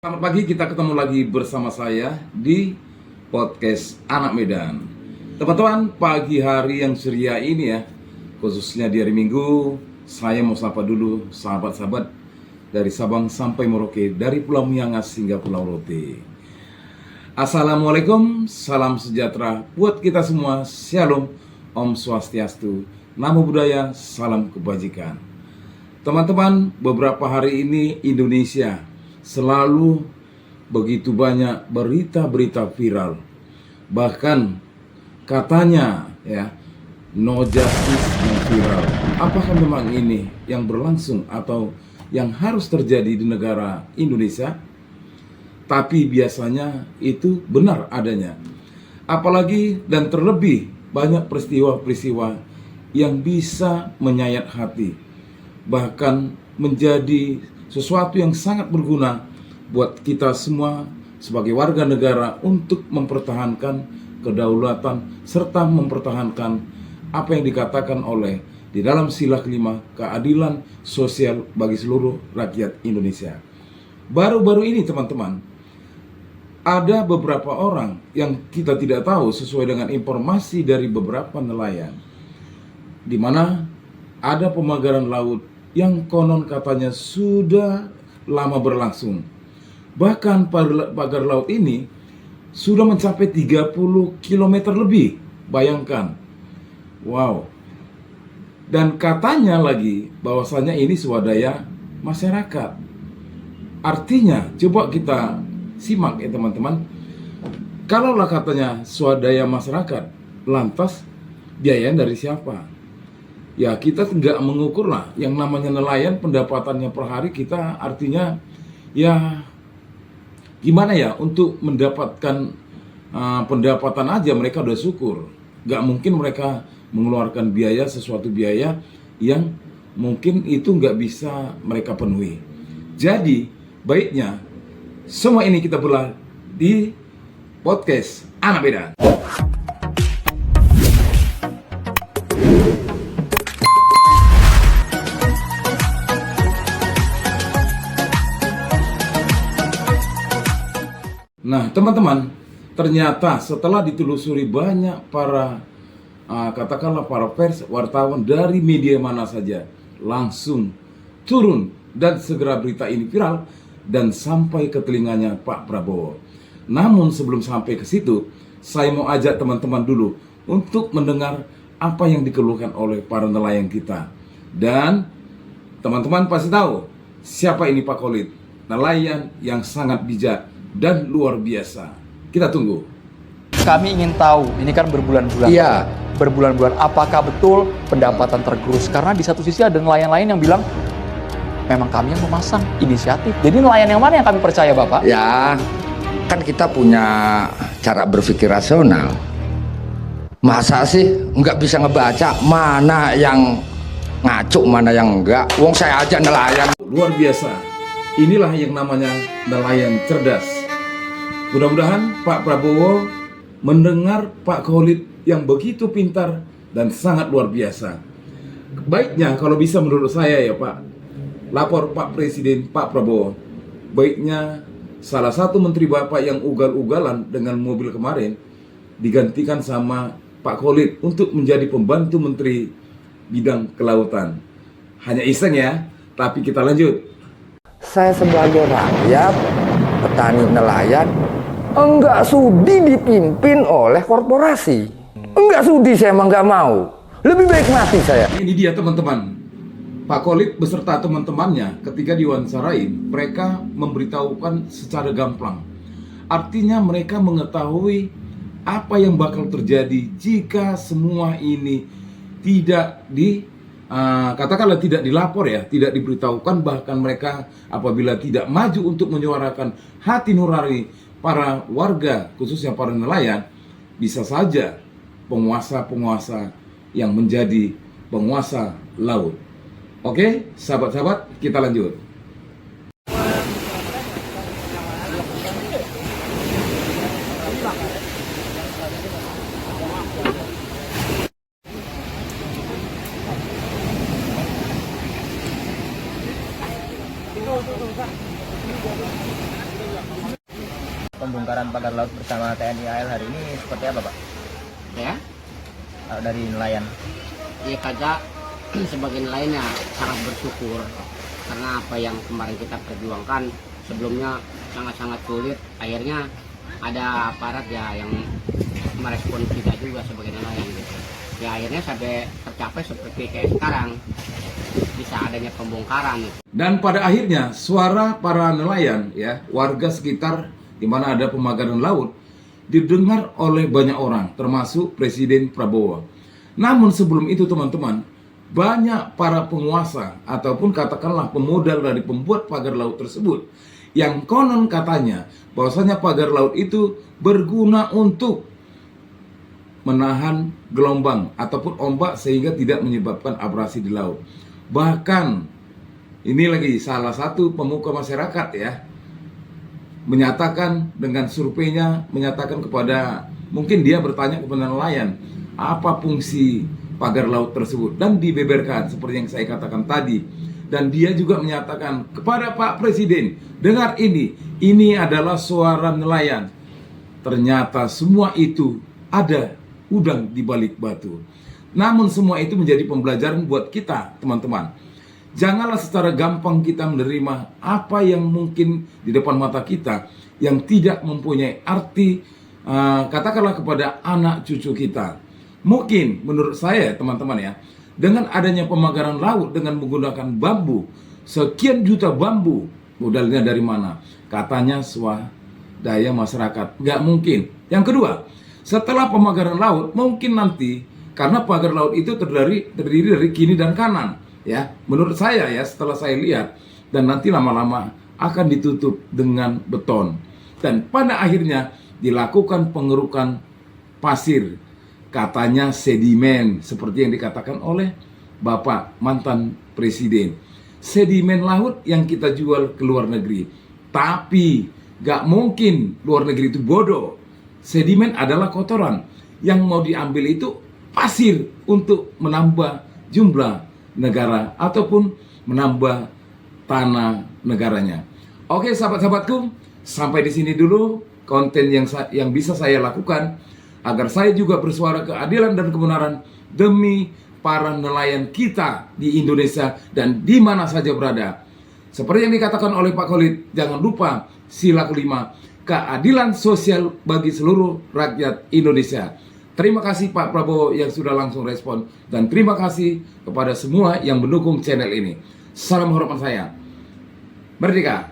Selamat pagi, kita ketemu lagi bersama saya di podcast Anak Medan. Teman-teman, pagi hari yang ceria ini ya, khususnya di hari Minggu, saya mau sapa dulu sahabat-sahabat dari Sabang sampai Merauke, dari Pulau Miangas hingga Pulau Rote. Assalamualaikum, salam sejahtera buat kita semua. Shalom, Om Swastiastu, Namo Buddhaya, salam kebajikan. Teman-teman, beberapa hari ini Indonesia selalu begitu banyak berita-berita viral. Bahkan katanya ya, no justice yang viral. Apakah memang ini yang berlangsung atau yang harus terjadi di negara Indonesia? Tapi biasanya itu benar adanya. Apalagi dan terlebih banyak peristiwa-peristiwa yang bisa menyayat hati, bahkan menjadi sesuatu yang sangat berguna buat kita semua sebagai warga negara untuk mempertahankan kedaulatan serta mempertahankan apa yang dikatakan oleh di dalam sila kelima, keadilan sosial bagi seluruh rakyat Indonesia. Baru-baru ini teman-teman, ada beberapa orang yang kita tidak tahu sesuai dengan informasi dari beberapa nelayan, di mana ada pemagaran laut yang konon katanya sudah lama berlangsung. Bahkan pagar laut ini sudah mencapai 30 km lebih. Bayangkan. Wow. Dan katanya lagi bahwasanya ini swadaya masyarakat. Artinya, coba kita simak ya teman-teman. Kalaulah katanya swadaya masyarakat, lantas biayanya dari siapa? Ya kita nggak mengukur lah, yang namanya nelayan pendapatannya per hari kita artinya ya gimana ya, untuk mendapatkan pendapatan aja mereka udah syukur. Nggak mungkin mereka mengeluarkan biaya, sesuatu biaya yang mungkin itu nggak bisa mereka penuhi. Jadi baiknya semua ini kita belah di podcast Anak Medan. Nah teman-teman, ternyata setelah ditelusuri banyak para katakanlah para pers, wartawan dari media mana saja langsung turun dan segera berita ini viral dan sampai ke telinganya Pak Prabowo. Namun sebelum sampai ke situ, saya mau ajak teman-teman dulu untuk mendengar apa yang dikeluhkan oleh para nelayan kita. Dan teman-teman pasti tahu siapa ini Pak Khalid, nelayan yang sangat bijak dan luar biasa. Kita tunggu. Kami ingin tahu, ini kan berbulan-bulan. Iya. Berbulan-bulan, apakah betul pendapatan tergerus? Karena di satu sisi ada nelayan lain yang bilang, memang kami yang memasang inisiatif. Jadi nelayan yang mana yang kami percaya, Bapak? Ya, kan kita punya cara berpikir rasional. Masa sih nggak bisa ngebaca mana yang ngaco, mana yang enggak? Wong saya aja nelayan. Luar biasa. Inilah yang namanya nelayan cerdas. Mudah-mudahan Pak Prabowo mendengar Pak Khalid yang begitu pintar dan sangat luar biasa. Baiknya kalau bisa menurut saya ya Pak, lapor Pak Presiden Pak Prabowo. Baiknya salah satu menteri Bapak yang ugal-ugalan dengan mobil kemarin digantikan sama Pak Khalid untuk menjadi pembantu menteri bidang kelautan. Hanya iseng ya, tapi kita lanjut. Saya sebagai rakyat, petani nelayan, enggak sudi dipimpin oleh korporasi. Enggak sudi, saya emang enggak mau. Lebih baik mati saya. Ini dia teman-teman. Pak Khalid beserta teman-temannya ketika diwawancarai, mereka memberitahukan secara gamblang. Artinya mereka mengetahui apa yang bakal terjadi jika semua ini tidak katakanlah tidak dilapor ya, tidak diberitahukan, bahkan mereka apabila tidak maju untuk menyuarakan hati nurani para warga, khususnya para nelayan, bisa saja penguasa-penguasa yang menjadi penguasa laut. Oke, sahabat-sahabat, kita lanjut. pembongkaran pagar laut bersama TNI AL hari ini seperti apa, Pak? Ya, Kalau dari nelayan. ya kagak sebagai nelayannya sangat bersyukur karena apa yang kemarin kita perjuangkan sebelumnya sangat-sangat sulit. Akhirnya ada aparat ya yang merespon kita juga sebagai nelayan gitu. Ya akhirnya sampai tercapai seperti kayak sekarang bisa adanya pembongkaran. Dan pada akhirnya suara para nelayan ya, warga sekitar di mana ada pemagaran laut didengar oleh banyak orang termasuk Presiden Prabowo. Namun sebelum itu teman-teman, banyak para penguasa ataupun katakanlah pemodal dari pembuat pagar laut tersebut yang konon katanya bahwasanya pagar laut itu berguna untuk menahan gelombang ataupun ombak sehingga tidak menyebabkan abrasi di laut. Bahkan ini lagi salah satu pemuka masyarakat ya menyatakan dengan surveinya, menyatakan kepada, mungkin dia bertanya kepada nelayan apa fungsi pagar laut tersebut dan dibeberkan seperti yang saya katakan tadi. Dan dia juga menyatakan kepada Pak Presiden, dengar ini adalah suara nelayan. Ternyata semua itu ada udang di balik batu. Namun semua itu menjadi pembelajaran buat kita teman-teman. Janganlah secara gampang kita menerima apa yang mungkin di depan mata kita yang tidak mempunyai arti, katakanlah kepada anak cucu kita. Mungkin menurut saya teman-teman ya, dengan adanya pemagaran laut dengan menggunakan bambu, sekian juta bambu, modalnya dari mana? Katanya swadaya masyarakat. Nggak mungkin. Yang kedua, setelah pemagaran laut, mungkin nanti karena pagar laut itu terdiri dari kiri dan kanan, ya. Menurut saya ya, setelah saya lihat, dan nanti lama-lama akan ditutup dengan beton. Dan pada akhirnya dilakukan pengerukan pasir, katanya sedimen, seperti yang dikatakan oleh Bapak mantan Presiden. Sedimen laut yang kita jual ke luar negeri. Tapi gak mungkin luar negeri itu bodoh. Sedimen adalah kotoran. Yang mau diambil itu pasir untuk menambah jumlah negara ataupun menambah tanah negaranya. Oke sahabat-sahabatku, sampai di sini dulu konten yang bisa saya lakukan agar saya juga bersuara keadilan dan kebenaran demi para nelayan kita di Indonesia dan di mana saja berada. Seperti yang dikatakan oleh Pak Khalid, jangan lupa sila kelima, keadilan sosial bagi seluruh rakyat Indonesia. Terima kasih Pak Prabowo yang sudah langsung respon, dan terima kasih kepada semua yang mendukung channel ini. Salam hormat saya. Merdeka!